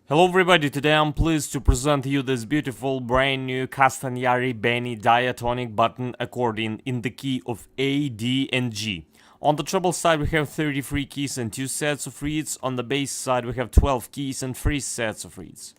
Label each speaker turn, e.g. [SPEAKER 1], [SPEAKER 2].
[SPEAKER 1] Hello everybody, today I'm pleased to present you this beautiful brand new Castagnari Benny Diatonic button accordion in the key of A, D and G. On the treble side we have 33 keys and 2 sets of reeds, on the bass side we have 12 keys and 3 sets of reeds.